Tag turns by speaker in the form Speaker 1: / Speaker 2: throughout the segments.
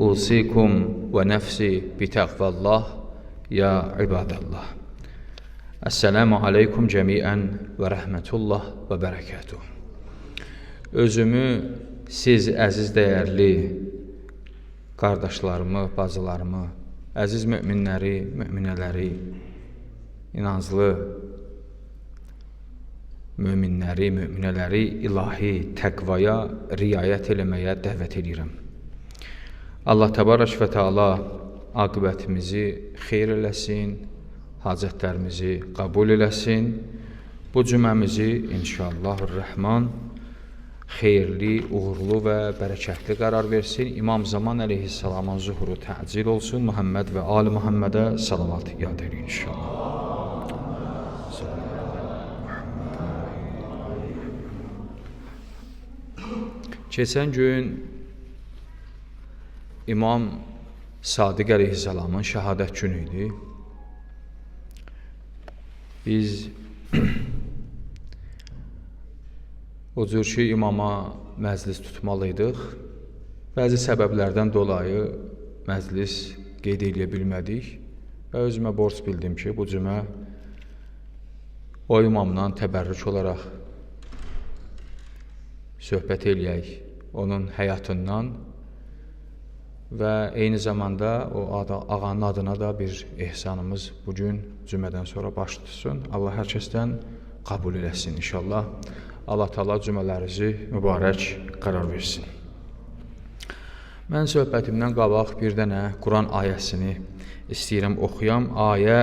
Speaker 1: Usikum və nəfsi bitəqvallah, ya ibadallah. Əssəlamu aleykum cəmiən və rəhmətullah və bərəkətuh. Özümü siz əziz dəyərli qardaşlarımı, bacılarımı, əziz möminləri, möminələri, inanclı möminləri, möminələri ilahi təqvaya riayət eləməyə dəvət edirəm. Allah təbarək və təala aqibətimizi xeyr eləsin, hacətlərimizi qəbul eləsin. Bu cüməmizi inşallahur-rəhman xeyirli, uğurlu və bərəkətli qərar versin. İmam Zaman əleyhissalamın zuhuru təcil olsun. Muhammed və Ali Muhammedə salavat yad edin inşallah. Keçən gün İmam Sadiq əleyhissalamın şəhadət günü idi. Biz o cür ki, imama məclis tutmalıydıq. Bəzi səbəblərdən dolayı məclis qeyd edə bilmədik və özümə borc bildim ki, bu cümə o imamdan təbərrük olaraq söhbət eləyək, onun həyatından və eyni zamanda o ağanın adına da bir ehsanımız bugün cümədən sonra baş tutsun. Allah hər kəsdən qəbul eləsin inşallah. Allah Teala cümələrinizi mübarək qərar versin. Mən söhbətimdən qabaq bir dənə Quran ayəsini istəyirəm oxuyam. Ayə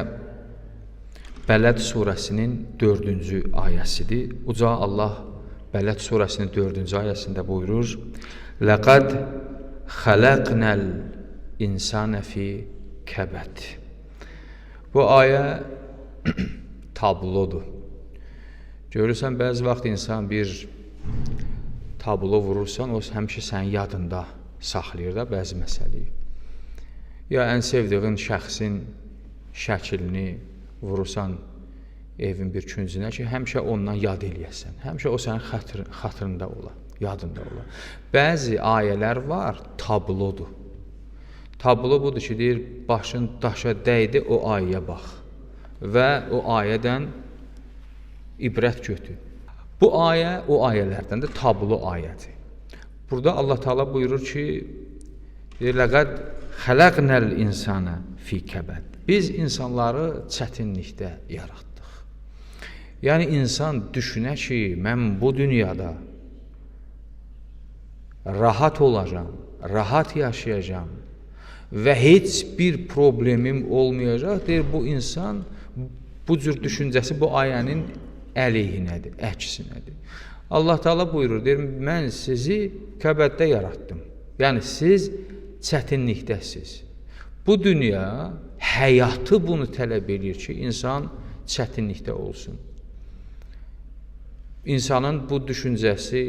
Speaker 1: Bələd surəsinin 4-cü ayəsidir. Uca Allah Bələd surəsinin 4-cü ayəsində buyurur: Ləqəd xələqnəl insənə fi kəbəd. Bu ayə tablodur. Görürsən, bəzi vaxt insan bir tablo vurursan, o həmişə sənin yadında saxlayır da bəzi məsələyi. Ya ən sevdiğin şəxsin şəklini vurursan evin bir küncünə ki, həmişə ondan yad eləyəsən. Həmişə o sənin xatırında ola, yadında ola. Bəzi ayələr var, tablodur. Tablo budur ki, deyir, başın daşa dəydi, o ayəyə bax və o ayədən ibrət götür. Bu ayə o ayələrdən də tablo ayədir. Burada Allah Teala buyurur ki, Ləqəd xələqnəl insənə fi kəbəd. Biz insanları çətinlikdə yaratdıq. Yəni, insan düşünə ki, mən bu dünyada rahat olacam, rahat yaşayacam və heç bir problemim olmayacaq, deyir, bu insan bu cür düşüncəsi bu ayənin əleyhinədir, əksinədir. Allah Teala buyurur, deyir, mən sizi kəbəddə yaratdım. Yəni, siz çətinlikdəsiz. Bu dünya həyatı bunu tələb edir ki, insan çətinlikdə olsun. İnsanın bu düşüncəsi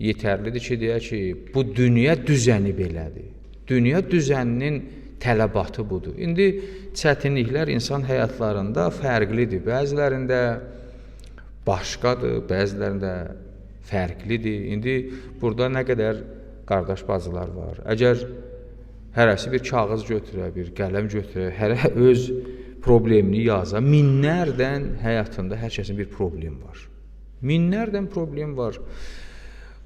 Speaker 1: yetərlidir ki, deyək ki, bu dünya düzəni belədir. Dünya düzəninin tələbatı budur. İndi çətinliklər insan həyatlarında fərqlidir. Bəzilərində başqadır, bəzilərində fərqlidir. İndi burada nə qədər qardaş bacılar var. Əgər hərəsi bir kağız götürə, bir qələm götürə, hərə öz problemini yaza, minlərdən həyatında hər kəsin bir problemi var. Minlərdən problem var.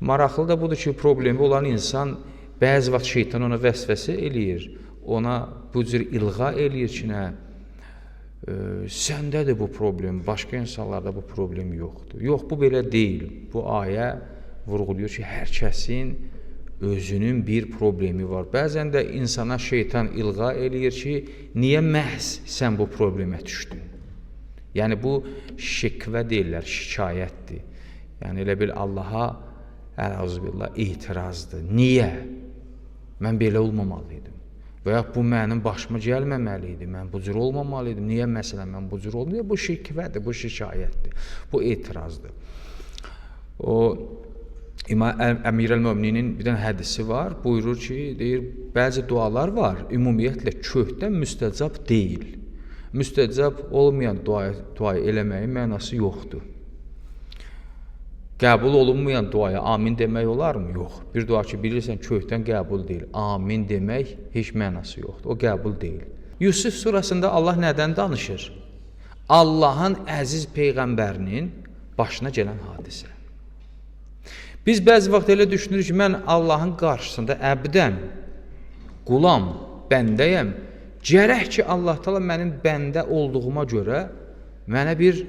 Speaker 1: Maraqlı da budur ki, problemi olan insan bəzi vaxt şeytan ona vəsvəsə eləyir, ona bu cür ilğa eləyir ki, nə? Səndədir bu problem, başqa insanlarda bu problem yoxdur. Yox, bu belə deyil. Bu ayə vurğuluyor ki, hər kəsin özünün bir problemi var. Bəzən də insana şeytan ilğa eləyir ki, niyə məhz sən bu problemə düşdün? Yəni, bu şikvə deyirlər, şikayətdir. Yəni, elə bil Allaha əlazübillah etirazdır. Niyə? Mən belə olmamalıydım. Və ya bu mənim başıma gəlməməli idi, mən bu cür olmamalıydım. Niyə məsələn mən bu cür olmalıydım? Bu şikvədir, bu şikayətdir, bu etirazdır. O Əmirəl-Mömininin bir dənə hədisi var, buyurur ki, deyir, bəzi dualar var, ümumiyyətlə kökdən müstəcab deyil. Müstəcab olmayan duayı eləməyin mənası yoxdur. Qəbul olunmayan duaya amin demək olarmı? Yox. Bir dua ki, bilirsən kökdən qəbul deyil. Amin demək heç mənası yoxdur. O qəbul deyil. Yusuf surasında Allah nədən danışır? Allahın əziz peyğəmbərinin başına gələn hadisə. Biz bəzi vaxt elə düşünürük ki, mən Allahın qarşısında əbdəm, qulam, bəndəyəm. Gərək ki, Allah Taala mənim bəndə olduğuma görə mənə bir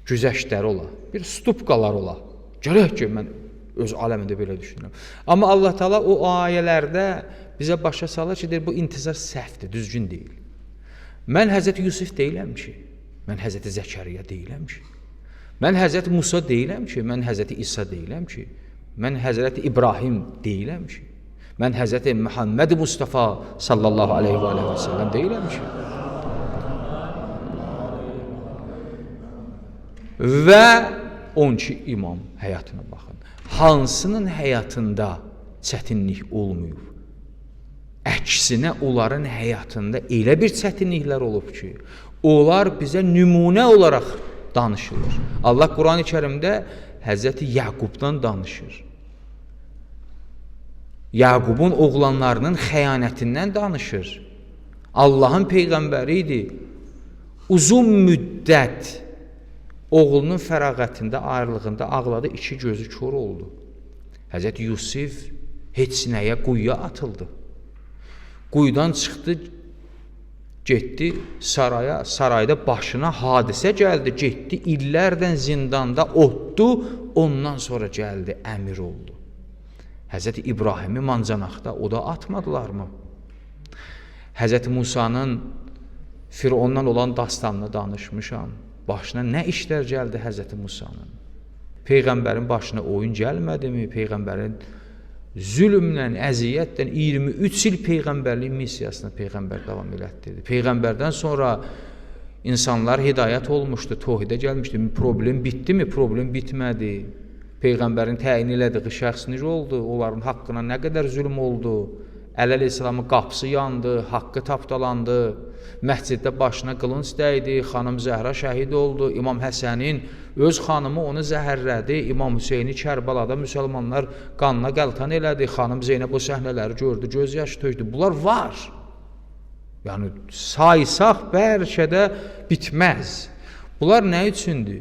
Speaker 1: güzəştləri ola, bir stupqalar ola. Gərək ki, mən öz aləmində belə düşünürəm. Amma Allah Taala o ayələrdə bizə başa salır ki, bu intizar səhvdir, düzgün deyil. Mən Həzrəti Yusuf deyiləm ki, mən Həzrəti Zəkəriya deyiləm ki, mən Həzrəti Musa deyiləm ki, mən Həzrəti İsa deyiləm ki, mən Həzrəti İbrahim deyiləm ki, mən Həzrəti Muhammed Mustafa sallallahu aleyhi və səlləm deyiləm ki. Və 12 imam həyatına baxın. Hansının həyatında çətinlik olmayıb? Əksinə onların həyatında elə bir çətinliklər olub ki, onlar bizə nümunə olaraq danışılır. Allah Quran-ı Kərimdə Həzrəti Yaqubdan danışır. Yaqubun oğlanlarının xəyanətindən danışır. Allahın peyğəmbəri idi. Uzun müddət oğlunun fərağətində, ayrılığında ağladı, iki gözü kör oldu. Həzrəti Yusuf heç nəyə quyuya atıldı. Quyudan çıxdı, getdi saraya, sarayda başına hadisə gəldi, getdi illərdən zindanda otdu, ondan sonra gəldi, əmir oldu. Həzrəti İbrahimi mancanaqda o da atmadılarmı? Həzrəti Musanın Firondan olan dastanını danışmışam. Başına nə işlər gəldi Həzrəti Musanın? Peyğəmbərin başına oyun gəlmədimi? Peyğəmbərin zülmlə, əziyyətlə 23 il peyğəmbərlik missiyasına Peyğəmbər davam elətdirdi. Peyğəmbərdən sonra insanlar hidayət olmuşdu, tohidə gəlmişdi. Problem bitdimi? Problem bitmədi. Peyğəmbərin təyin elədiyi şəxs necə oldu? Onların haqqına nə qədər zülm oldu? Əli əleyhissalamın qapısı yandı, haqqı tapdalandı. Məsciddə başına qılınc dəydi, xanım Zəhra şəhid oldu. İmam Həsənin öz xanımı onu zəhərlədi. İmam Hüseyni Kərbalada müsəlmanlar qanına qəltan elədi. Xanım Zeynəb o səhnələri gördü, göz yaşı tökdü. Bunlar var. Yəni saysaq bəlkə də bitməz. Bunlar nə üçündür?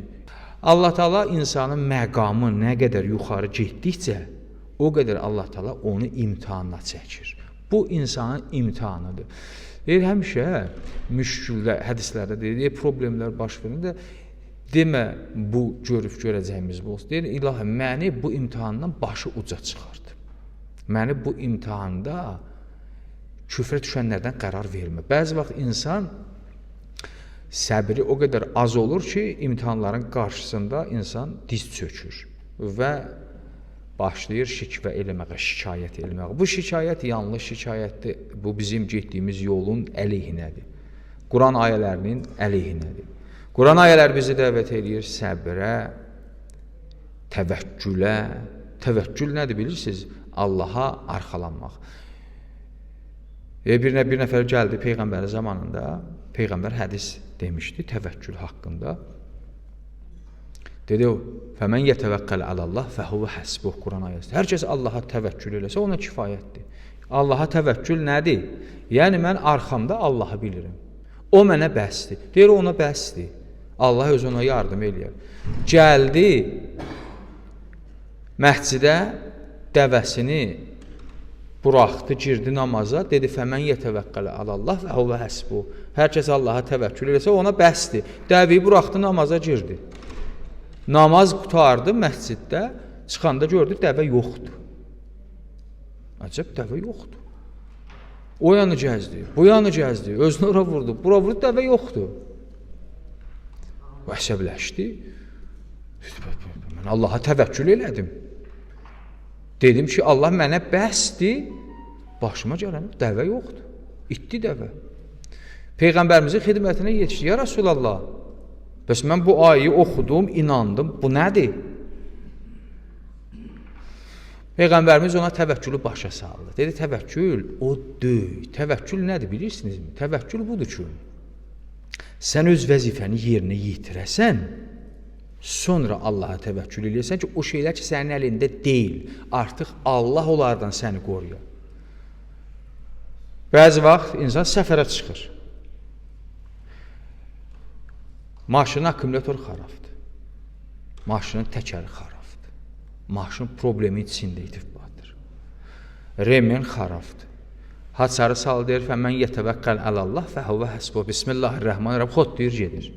Speaker 1: Allah Taala insanın məqamı nə qədər yuxarı getdikcə, o qədər Allah Taala onu imtahana çəkir. Bu insanın imtahanıdır. Deyir, həmişə müşküldə, hədislərdə deyir, problemlər baş verəndə demə bu görüb görəcəyimiz bu olsun. Deyir, ilahi, məni bu imtahandan başı uca çıxardı. Məni bu imtahanda küfrə düşənlərdən qərar vermə. Bəzi vaxt insan səbri o qədər az olur ki, imtahanların qarşısında insan diz çökür və başlayır şikvə eləməyə, şikayət eləməyə. Bu şikayət yanlış şikayətdir. Bu bizim getdiyimiz yolun əleyhinədir. Quran ayələrinin əleyhinədir. Quran ayələr bizi dəvət edir səbrə, təvəkkülə. Təvəkkül nədir bilirsiniz? Allaha arxalanmaq. Bir nəfər gəldi Peyğəmbərin zamanında. Peyğəmbər hədis demişdi təvəkkül haqqında. Dedi o, fəmən yətəvəkkəl alallah fəhuvə həsbuh Quran ayəsi. Hər kəs Allaha təvəkkül eləsə ona kifayətdir. Allaha təvəkkül nədir? Yəni mən arxamda Allahı bilirəm. O mənə bəsdir. Deyir, ona bəsdir. Allah öz ona yardım eləyər. Gəldi məscidə dəvəsini buraxdı, girdi namaza, dedi fəmən yətəvəkkəl alallah fəhuvə həsbuh. Hər kəs Allaha təvəkkül eləsə ona bəsdir. Dəviyi buraxdı, namaza girdi. Namaz qutardı məsciddə, çıxanda gördü, dəvə yoxdur. Əcəb, dəvə yoxdur. O yanı gəzdi, bu yanı gəzdi, özünü ora vurdu, bura vurdu, dəvə yoxdur. O əsəbləşdi. Mən Allaha təvəkkül elədim. Dedim ki, Allah mənə bəsdir, başıma gələn dəvə yoxdur. İtdi dəvə. Peyğəmbərimizin xidmətinə yetişdi. Ya Rasulallah, bəs mən bu ayəni oxudum, inandım. Bu nədir? Peyğəmbərimiz ona təvəkkülü başa saldı. Dedi, təvəkkül o deyil. Təvəkkül nədir bilirsinizmi? Təvəkkül budur ki, sən öz vəzifəni yerinə yetirəsən, Sonra Allaha təvəkkül eləyəsən ki, o şeylər ki, sənin əlində deyil. Artıq Allah onlardan səni qoruyur. Bəzi vaxt insan səfərə çıxır. Maşının akkumulatoru xarabdır. Maşının təkəri xarabdır. Maşın problemi içində itibbadır. Remen xarabdır. Haçarı sal deyir, fəmən yətəvəqqəl əlallah fəhəvə həsbə, bismillahirrahmanirrahim, xod deyir, gedir.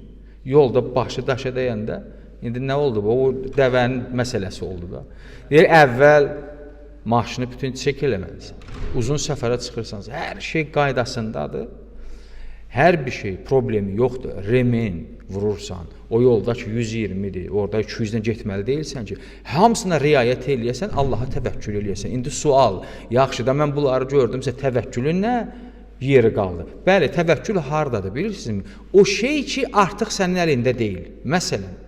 Speaker 1: Yolda başı daşa dəyəndə, indi nə oldu bu? O dəvənin məsələsi oldu da. Deyir, əvvəl maşını bütün çək eləməlisən. Uzun səfərə çıxırsanız, hər şey qaydasındadır. Hər bir şey, problemi yoxdur. Remen vurursan, o yoldakı 120-dir, orada 200-dən getməli deyilsən ki, hamısına riayət eləyəsən, Allaha təvəkkül eləyəsən. İndi sual, yaxşı da mən bunları gördümsə, təvəkkülün nə yeri qaldı? Bəli, təvəkkül hardadır, bilirsinizmi? O şey ki, artıq sənin əlində deyil. Məsələn,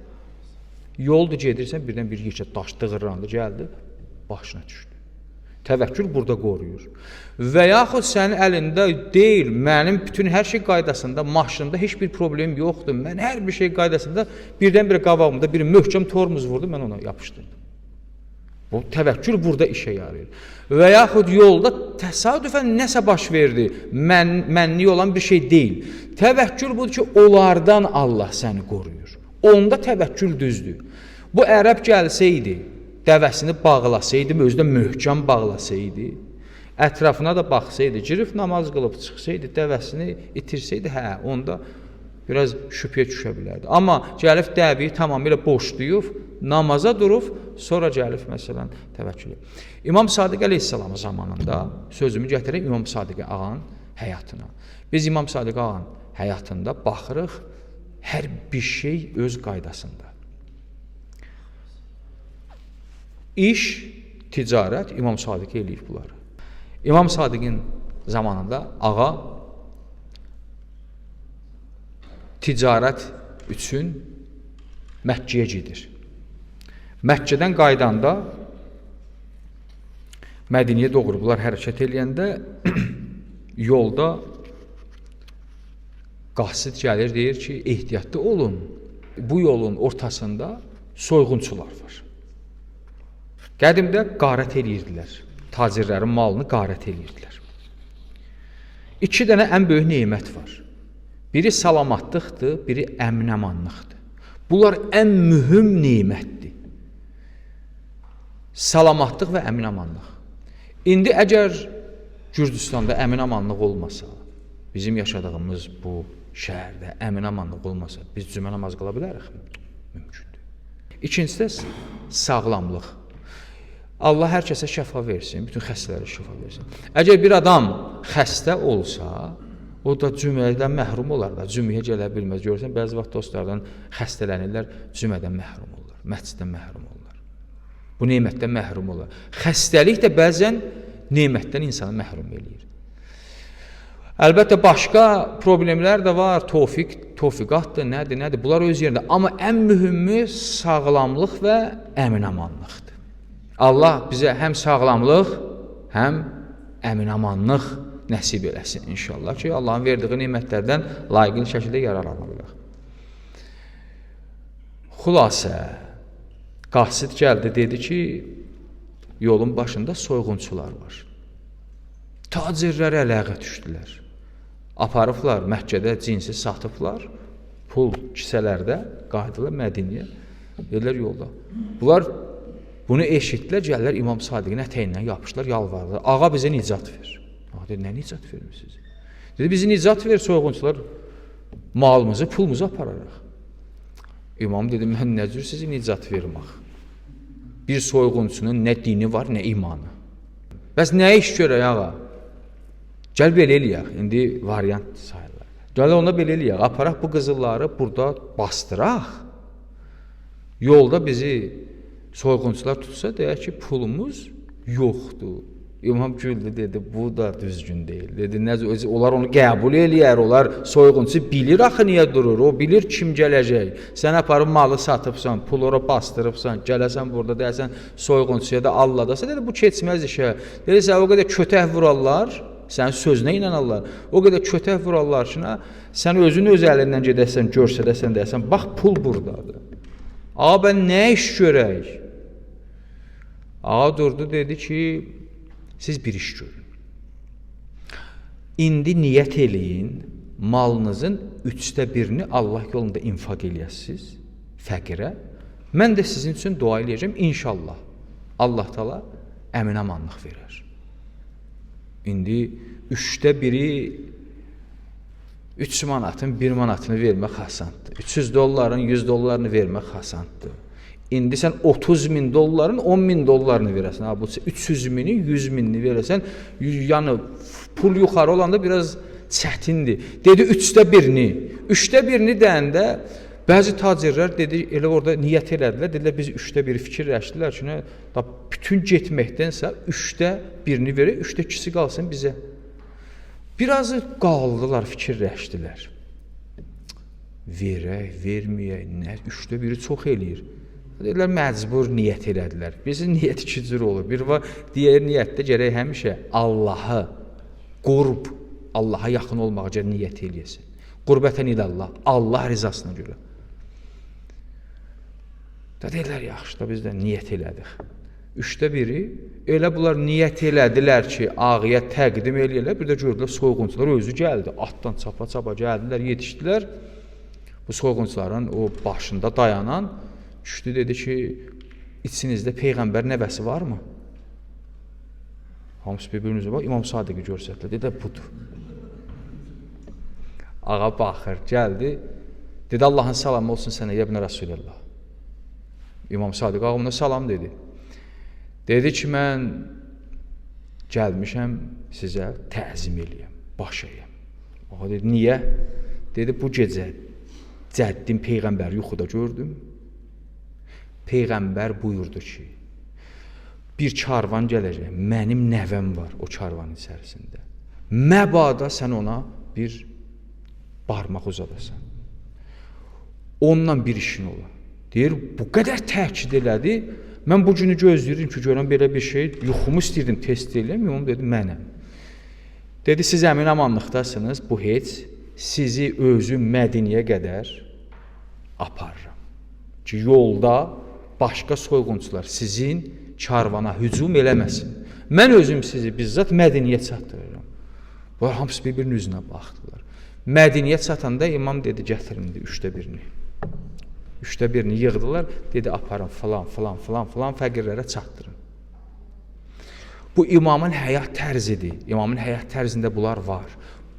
Speaker 1: yolda gedirsən, birdən bir yekə daş dığırlandı, gəldi, başına düşdü. Təvəkkül burada qoruyur. Və yaxud sənin əlində deyil, mənim bütün hər şey qaydasında, maşınımda heç bir problem yoxdur, mən hər bir şey qaydasında, birdən-birə qabağımda bir möhkəm tormuz vurdu, mən ona yapışdırdım. Bu təvəkkül burada işə yarayır. Və yaxud yolda təsadüfən nəsə baş verdi, mənlik olan bir şey deyil. Təvəkkül budur ki, onlardan Allah səni qoruyur. Onda təvəkkül düzdür. Bu ərəb gəlsəydi, dəvəsini bağlasaydı, özü də möhkəm bağlasaydı, ətrafına da baxsaydı, girib namaz qılıb çıxsaydı, dəvəsini itirsəydi, hə, onda biraz şübhəyə düşə bilərdi. Amma gəlib dəviyi tamamilə boşlayıb, namaza durub, sonra gəlib, məsələn, təvəkkül. İmam Sadiq əleyhissalamın zamanında, sözümü gətirək İmam Sadiq ağanın həyatına. Biz İmam Sadiq ağanın həyatında baxırıq, hər bir şey öz qaydasında. İş, ticarət, İmam Sadiq eləyib bunları. İmam Sadiqin zamanında ağa ticarət üçün Məkkəyə gedir. Məkkədən qaydanda Mədiniyə doğru bunlar hərəkət eləyəndə yolda qasid gəlir, deyir ki, ehtiyatlı olun, bu yolun ortasında soyğunçular var. Qədimdə qarət eləyirdilər, tacirlərin malını qarət eləyirdilər. İki dənə ən böyük nemət var. Biri salamatlıqdır, biri əmin-amanlıqdır. Bunlar ən mühüm nemətdir. Salamatlıq və əmin-amanlıq. İndi əgər Gürcüstanda əmin-amanlıq olmasa, bizim yaşadığımız bu şəhərdə əmin-amanlıq olmasa, biz cümə namaz qıla bilərik mi? Mümkündür. İkincisi də sağlamlıq. Allah hər kəsə şəfa versin, bütün xəstələrə şəfa versin. Əgər bir adam xəstə olsa, o da cümədən məhrum olar da, cüməyə gələ bilməz. Görürsən, bəzi vaxt dostlardan xəstələnirlər, cümədən məhrum olurlar, məsciddən məhrum olurlar. Bu nemətdən məhrum olurlar. Xəstəlik də bəzən nemətdən insanı məhrum eləyir. Əlbəttə, başqa problemlər də var, tofiqatdır, nədir, bunlar öz yerində. Amma ən mühümü sağlamlıq və əmin-amanlıqdır. Allah bizə həm sağlamlıq, həm əmin-amanlıq nəsib eləsin inşallah ki, Allahın verdiyi nemətlərdən layiqli şəkildə yararlanırıq. Xülasə, qasid gəldi, dedi ki, yolun başında soyğunçular var. Tacirlər əlaqə düşdülər. Aparıblar, Məkkədə cinsi satıblar, pul kisələrdə qayıdırlar Mədiniyə, dedilər yolda. Bunlar bunu eşitdilər, gəlirlər İmam Sadiqin ətəyindən yapışdılar, yalvardılar. Ağa bizə nicat ver. Ağa dedi, nə nicat vermişsiniz? Dedi, bizi nicat ver, soyğunçular malımızı, pulumuzu apararaq. İmam dedi, mən nə cür sizi nicat vermək? Bir soyğunçunun nə dini var, nə imanı. Bəs nə iş görək ağa? Gəl belə eləyək, indi variant sayılır. Gəl ona belə eləyək, aparaq bu qızılları burada bastıraq. Yolda bizi soyğunçular tutsa, deyək ki, pulumuz yoxdur. İmam güldü, dedi, bu da düzgün deyil. Dedi, onlar onu qəbul eləyər, onlar soyğunçu bilir axı niyə durur, o bilir kim gələcək. Sən aparıb malı satıbsan, pullara bastırıbsan, gələsən burada, deyəsən soyğunçuya da alladasa, dedi, bu keçməz işə. Dedi, sən o qədər kötək vurarlar, sənin sözünə inanarlar, o qədər kötək vurarlar ki, sən özünü öz əlindən gedəsən, görsədəsən, deyəsən, bax, pul buradadır. Ağa, mən nə iş görək? Ağa durdu, dedi ki, siz bir iş görün. İndi niyyət eləyin, malınızın 1/3-ni Allah yolunda infaq eləyəsiniz, fəqirə. Mən də sizin üçün dua eləyəcəm, inşallah. Allah Taala əmin-amanlıq verər. İndi 1/3 3 manatın 1 manatını vermək asandır. 300 dolların 100 dollarını vermək asandır. İndi sən 30 min dolların 10 min dollarını verəsən. Ha, bu 300 mini 100 minini verəsən, yəni pul yuxarı olanda biraz çətindir. Dedi 1/3. 1/3 deyəndə bəzi tacirlər dedi, elə orada niyyət elədilər. Dedilər biz 1/3 fikirləşdilər ki, bütün getməkdənsə 1/3 verək, 2/3 qalsın bizə. Birazı qaldılar, fikirləşdilər. Verək, verməyək, nə 1/3 çox eləyir. Dedilər, məcbur niyyət elədilər. Bizim niyyət iki cür olur. Bir var, digər niyyətdə gərək həmişə Allahı, qurb, Allaha yaxın olmağa görə niyyət eləyəsin. Qurbətən ilallah, Allah rizasına görə. Dedilər, yaxşı da biz də niyyət elədik. 1/3 elə bunlar niyyət elədilər ki, ağaya təqdim eləyirlər. Bir də gördülər, soyğunçular özü gəldi. Atdan çapa-çapa gəldilər, yetişdilər. Bu soyğunçuların o başında dayanan düşdü, dedi ki, içinizdə Peyğəmbər nəvəsi varmı? Hamısı bir-birinizə bax, İmam Sadiqi görsətlər. Dedi, budur. Ağa baxır, gəldi. Dedi, Allahın salamı olsun sənə, yəbnə Rasulallah. İmam Sadiq ağamına salam dedi. Dedi ki, mən gəlmişəm sizə təzim eləyəm, baş əyəm. Ağa dedi, niyə? Dedi, bu gecə cəddin Peyğəmbər yuxuda gördüm. Peyğəmbər buyurdu ki, bir karvan gələcək, mənim nəvəm var o karvanın içərisində. Məbada sən ona bir barmaq uzadasan. Ondan bir işin ola. Deyir, bu qədər təkid elədi, mən bu günü gözləyirdim ki, görəm belə bir şey, yuxumu istəyirdim, test eləyəm, onu dedi, mənəm. Dedi, siz əmin-amanlıqdasınız, bu heç sizi özüm Mədiniyə qədər aparıram. Ki, yolda başqa soyğunçular sizin karvana hücum eləməsin. Mən özüm sizi bizzat Mədiniyə çatdırıram. Bunlar hamısı bir-birinin üzünə baxdılar. Mədiniyə çatanda imam dedi, gətirin 1/3. 1/3 yığdılar, dedi, aparın filan fəqirlərə çatdırın. Bu imamın həyat tərzidir. İmamın həyat tərzində bunlar var.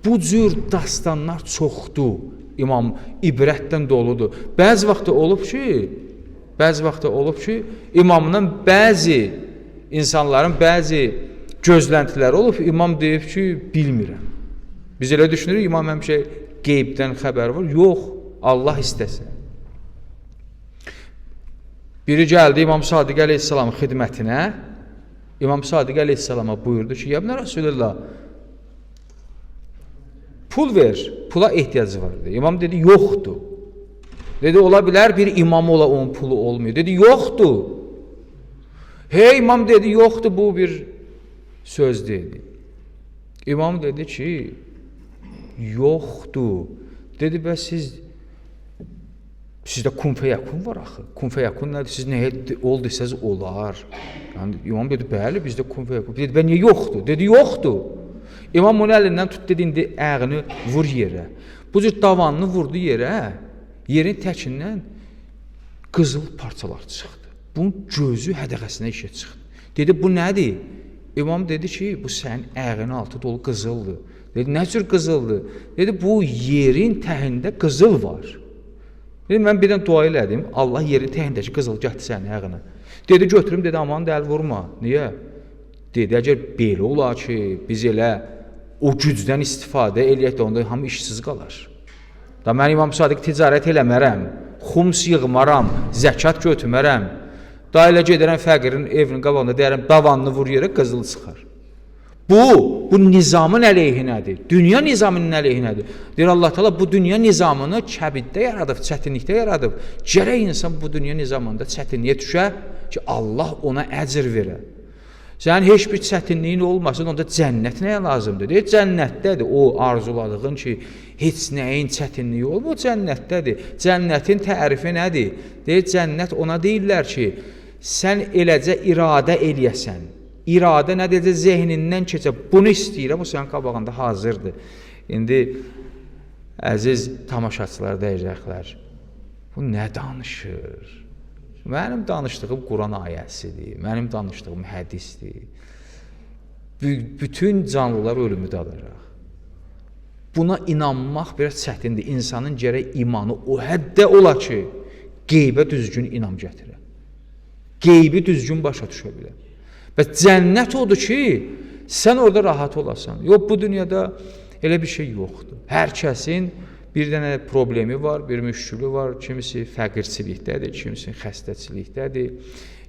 Speaker 1: Bu cür dastanlar çoxdur. İmam ibrətdən doludur. Bəzi vaxtda olub ki, imamdan bəzi insanların bəzi gözləntiləri olub, imam deyib ki, bilmirəm. Biz elə düşünürük, imam həmişə qeybdən xəbər var. Yox, Allah istəsə. Biri gəldi İmam Sadiq əleyhissalamın xidmətinə. İmam Sadiq əleyhissalama buyurdu ki, ya Resulullah, pul ver, pula ehtiyacı var dedi. İmam dedi, yoxdur. Dedi, ola bilər bir imam ola onun pulu olmuyor. Dedi, yoxdur. Hey imam dedi, yoxdur, bu bir söz dedi. İmam dedi ki, yoxdur. Dedi, bəs sizdə kun fəyəkun var axı. Kun fəyəkun nədir? Siz nəyə olduysanız olar. Yəni, imam dedi, bəli, bizdə kun fəyəkun. Dedi, bə niyə yoxdur? Dedi, yoxdur. İmam onun əlindən tut, dedi, indi əğini vur yerə. Bu cür davanını vurdu yerə, yerin təkindən qızıl parçalar çıxdı. Bunun gözü hədəqəsinə işə çıxdı. Dedi, bu nədir? İmam dedi ki, bu sənin əğinin altı dolu qızıldır. Dedi, nə cür qızıldır? Dedi, bu yerin təhində qızıl var. Dedi, mən birdən dua elədim, Allah yerin təhindəki qızıl gətdi sənin əğinə. Dedi, götürüm, dedi, aman da əl vurma. Niyə? Dedi, əgər belə olar ki, biz elə o gücdən istifadə eləyək də onda hamı işsiz qalar. Da mən İmam Sadiq ticarət eləmərəm, xums yığmaram, zəkat götürmərəm. Da elə gedərəm fəqirin evinin qabağında deyərəm, davanını vur yerə, qızıl çıxar. Bu nizamın əleyhinədir. Dünya nizamının əleyhinədir. Deyir Allah Teala bu dünya nizamını kəbiddə yaradıb, çətinlikdə yaradıb. Gərək insan bu dünya nizamında çətinliyə düşə ki, Allah ona əcr verə. Sənin heç bir çətinliyin olmasın, onda cənnət nəyə lazımdır? Deyir, cənnətdədir o arzuladığın ki, heç nəyin çətinliyi olmur, o cənnətdədir. Cənnətin tərifi nədir? Deyir, cənnət ona deyirlər ki, sən eləcə iradə eləyəsən. İradə nə deyəcək? Zehnindən keçə. Bunu istəyirəm, o sənin qabağında hazırdır. İndi, əziz tamaşaçılar deyəcəklər, bu nə danışır? Mənim danışdığım Quran ayəsidir, mənim danışdığım hədisdir. Bütün canlılar ölümü dadacaq. Buna inanmaq biraz çətindir. İnsanın gərək imanı o həddə ola ki, qeybə düzgün inam gətirə. Qeybi düzgün başa düşə bilər. Və cənnət odur ki, sən orada rahat olasan. Yox, bu dünyada elə bir şey yoxdur. Hər kəsin bir dənə problemi var, bir müşkülü var. Kimisi fəqirçilikdədir, kimisi xəstəçilikdədir,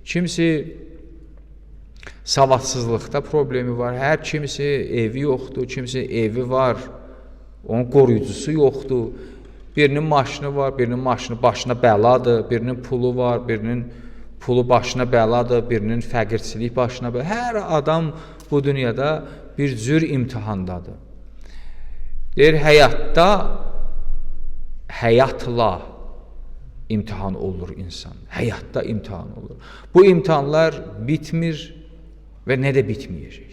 Speaker 1: kimisi savadsızlıqda problemi var. Hər kimisi evi yoxdur, kimisi evi var, onun qoruyucusu yoxdur. Birinin maşını var, birinin maşını başına bəladır, birinin pulu var, birinin pulu başına bəladır, birinin fəqirçilik başına bəladır. Hər adam bu dünyada bir cür imtihandadır. Deyir, həyatla imtihan olur insan. Həyatda imtihan olur. Bu imtihanlar bitmir və nə də bitməyəcək.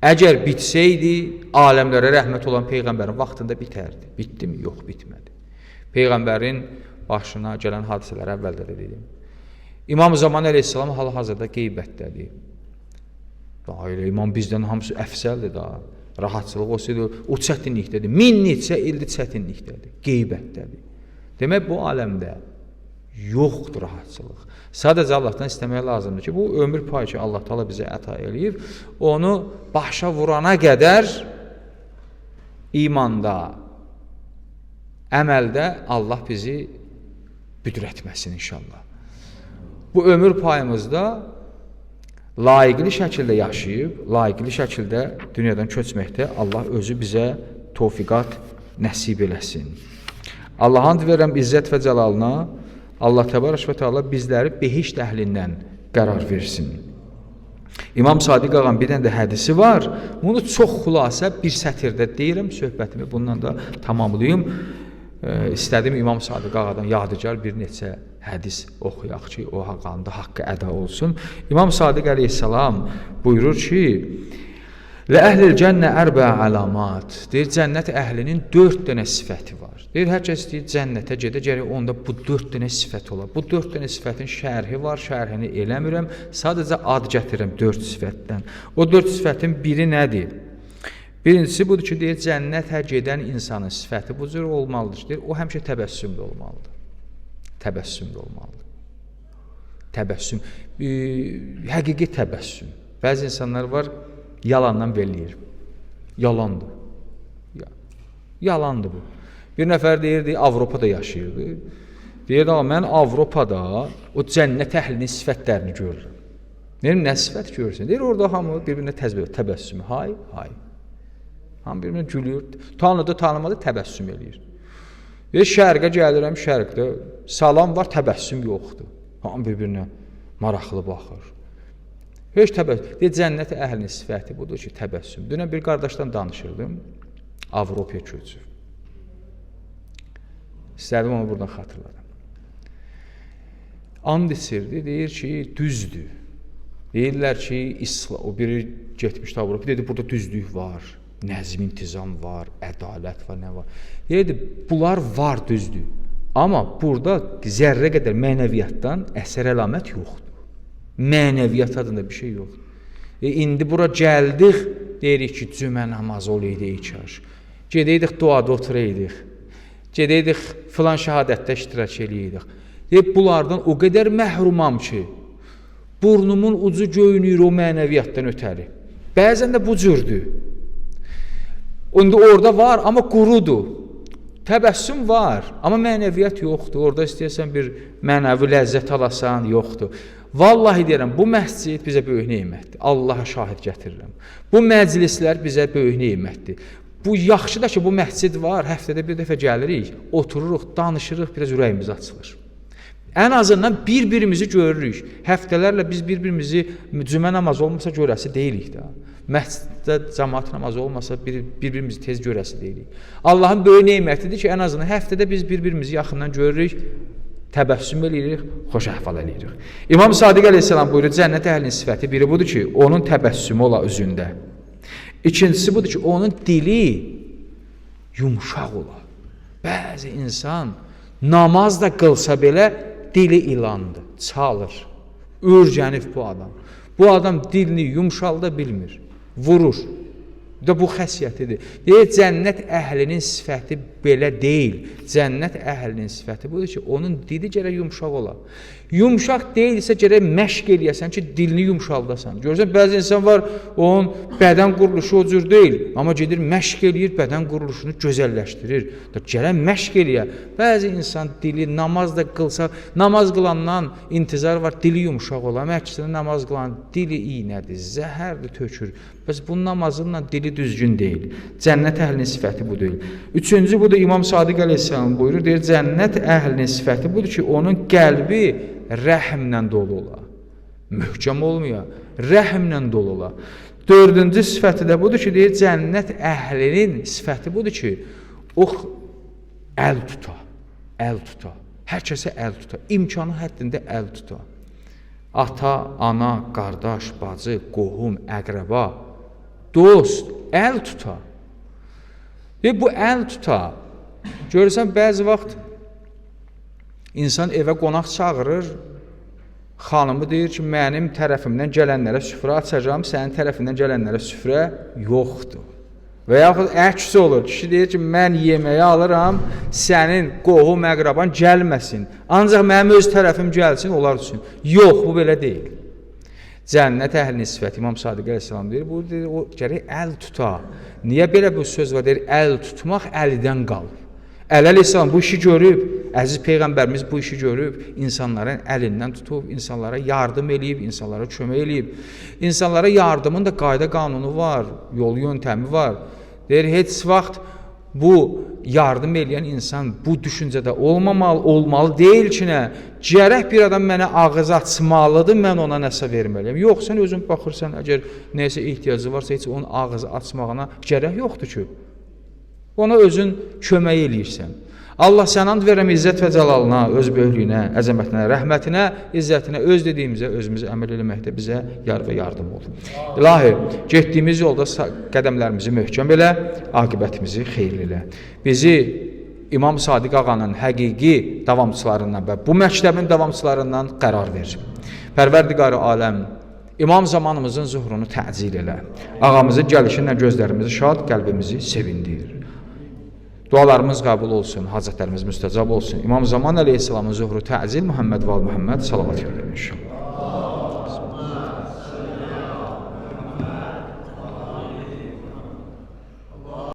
Speaker 1: Əgər bitsəydi, aləmlərə rəhmət olan Peyğəmbərin vaxtında bitərdi. Bitdi mi? Yox, bitmədi. Peyğəmbərin başına gələn hadisələr əvvəldə də dedim. İmam Zaman əleyhissalam hal-hazırda qeybətdədir. Elə imam bizdən hamısı əfsəldir da. Rahatçılıq olsaydı, o çətinlikdədir. Min neçə ildir çətinlikdədir, qeybətdədir. Demək, bu aləmdə yoxdur rahatçılıq. Sadəcə Allahdan istəmək lazımdır ki, bu ömür payı ki, Allah Taala bizə əta eləyib, onu başa vurana qədər imanda, əməldə Allah bizi büdrətməsin inşallah. Bu ömür payımızda layiqli şəkildə yaşayıb, layiqli şəkildə dünyadan köçməkdə Allah özü bizə tövfiqat nəsib eləsin. Allah'a and verirəm izzət və cəlalına, Allah Təbarək və Teala bizləri behişt əhlindən qərar versin. İmam Sadiq ağam bir dənə də hədisi var. Bunu çox xülasə bir sətirdə deyirəm, söhbətimi bundan da tamamlayım. İstədim İmam Sadiq ağadan yadigar bir neçə hədis oxuyaq ki, o haqqında haqqı əda olsun. İmam Sadiq əleyhissalam buyurur ki, Lə-əhlil cənnə ərbə əlamat. Deyir, cənnət əhlinin 4 dənə sifəti var. Deyir, hər kəs deyir, cənnətə gedə gərək onda bu 4 dənə sifət olar. Bu 4 dənə sifətin şərhi var, şərhini eləmirəm. Sadəcə ad gətirirəm 4 sifətdən. O 4 sifətin biri nədir? Birincisi budur ki, deyir, cənnətə gedən insanın sifəti bu cür olmalıdır. Deyir, o həmişə təbəssümdə olmalıdır. Təbəssümdə olmalıdır. Təbəssüm, həqiqi təbəssüm. Bəzi insanlar var, yalandan belləyir. Yalandır. Yalandır bu. Bir nəfər deyirdi, Avropada yaşayırdı. Deyirdi, mən Avropada o cənnət əhlinin sifətlərini görürəm. Deyirəm, nə sifət görürsən? Deyir, orada hamı bir-birinə təbəssümü. Hay, hay. Hamı bir-birinə gülür. Tanıdı, tanımadı, təbəssüm eləyir. Deyir, şərqə gəlirəm, şərqdə salam var, təbəssüm yoxdur. Hamı bir-birinə maraqlı baxır. Heç təbəssüm. Deyir, cənnət əhlinin sifəti budur ki, təbəssüm. Dünən bir qardaşdan danışırdım, Avropaya köçür. İstədim onu buradan xatırladım. And içirdi, deyir ki, düzdür. Deyirlər ki, o biri getmişdi Avropaya, dedi, burada düzlük var, nəzm, intizam var, ədalət var, nə var. Deyirdi, bunlar var, düzdür. Amma burada zərrə qədər mənəviyyatdan əsər əlamət yoxdur. Mənəviyyat adında bir şey yoxdur. İndi bura gəldik, deyirik ki, cümə namazı olaydı ikar. Gedəydik, duada oturaydik. Gedəydik, filan şəhadətdə iştirak eləydik. Deyib, bunlardan o qədər məhrumam ki, burnumun ucu göynüyür o mənəviyyatdan ötəri. Bəzən də bu cürdür. İndi orada var, amma qurudur. Təbəssüm var, amma mənəviyyat yoxdur. Orada istəyəsən bir mənəvi ləzzət alasan, yoxdur. Vallahi deyirəm, bu məscid bizə böyük neymətdir. Allaha şahid gətirirəm. Bu məclislər bizə böyük neymətdir. Bu yaxşı da ki, bu məscid var, həftədə bir dəfə gəlirik, otururuq, danışırıq, biraz ürəyimiz açılır. Ən azından bir-birimizi görürük. Həftələrlə biz bir-birimizi cümə namazı olmasa görəsi deyilik də. Məsciddə cəmaət namazı olmasa bir-birimizi tez görəsi deyilik. Allahın böyük nemətidir ki, ən azından həftədə biz bir-birimizi yaxından görürük, təbəssüm eləyirik, xoş əhval eləyirik. İmam Sadiq əleyhissalam buyurur, cənnət əhlinin sifəti biri budur ki, onun təbəssümü ola üzündə. İkincisi budur ki, onun dili yumşaq ola. Bəzi insan namaz da qılsa belə dili ilandır, çalır, ürgənif bu adam. Bu adam dilini yumşalda bilmir, vurur. Da bu xəsiyyətidir. Deyir, cənnət əhlinin sifəti belə deyil. Cənnət əhlinin sifəti budur ki, onun dili gərək yumşaq ola. Yumşaq deyilsə gərək məşq eləyəsən ki, dilini yumşaldasan. Görürsən, bəzi insan var, onun bədən quruluşu o cür deyil. Amma gedir, məşq eləyir, bədən quruluşunu gözəlləşdirir. Gərək məşq eləyə. Bəzi insan dili namazda qılsa, namaz qılandan intizar var, dili yumşaq ola. Əksinə namaz qılan dili iynədir, zəhərdir, tökür. Bəs bu namazınla dili düzgün deyil. Cənnət əhlinin sifəti bu deyil. Üçüncü budur, İmam Sadiq əleyhissalam buyurur, deyir, cənnət əhlinin sifəti budur ki, onun qəlbi rəhmlə dolu ola. Möhkəm olmuyor, rəhmlə dolu ola. Dördüncü sifəti də budur ki, deyir, cənnət əhlinin sifəti budur ki, o əl tuta, əl tuta. Hər kəsə əl tuta, imkanı həddində əl tuta. Ata, ana, qardaş, bacı, qohum, əqrəba, dost, əl tuta. Bu əl tuta. Görürsən, bəzi vaxt insan evə qonaq çağırır, xanımı deyir ki, mənim tərəfimdən gələnlərə süfrə açacağım, sənin tərəfindən gələnlərə süfrə yoxdur. Və yaxud əks olur, kişi deyir ki, mən yeməyi alıram, sənin qohum, əqraban gəlməsin, ancaq mənim öz tərəfim gəlsin, onlar üçün. Yox, bu belə deyil. Cənnət əhlinin sifəti, İmam Sadiq əleyhissalam deyir, bu deyir, o gərək əl tuta. Niyə belə bu söz var, deyir, əl tutmaq əldən qalıb. Əl əleyhissalam bu işi görüb, əziz Peyğəmbərimiz bu işi görüb, insanların əlindən tutub, insanlara yardım eləyib, insanlara kömək eləyib. İnsanlara yardımın da qayda qanunu var, yol yöntəmi var. Deyir, heç vaxt bu yardım eləyən insan bu düşüncədə olmalı deyil ki, nə? Gərək bir adam mənə ağız açmalıdır, mən ona nəsə verməliyəm. Yox, sən özün baxırsan, əgər nəsə ehtiyacı varsa, heç onun ağzı açmağına gərək yoxdur ki. Ona özün kömək eləyirsən. Allah sənə and verəm izzət və cəlalına, öz böyüklüyünə, əzəmətinə, rəhmətinə, izzətinə, öz dediyimizə, özümüzə əməl eləməkdə bizə yar və yardım ol. İlahi, getdiyimiz yolda qədəmlərimizi möhkəm elə, aqibətimizi xeyirli elə. Bizi İmam Sadiq ağanın həqiqi davamçılarından və bu məktəbin davamçılarından qərar ver. Pərverdigar-ı aləm, İmam zamanımızın zuhrunu təcil elə. Ağamızın gəlişinlə gözlərimizi şad, qəlbimizi sevindir. Dualarımız qəbul olsun, hacətlərimiz müstəcab olsun. İmam Zaman əleyhissalamın zuhru təcil, Muhammed və Muhammed salavat verin inşallah.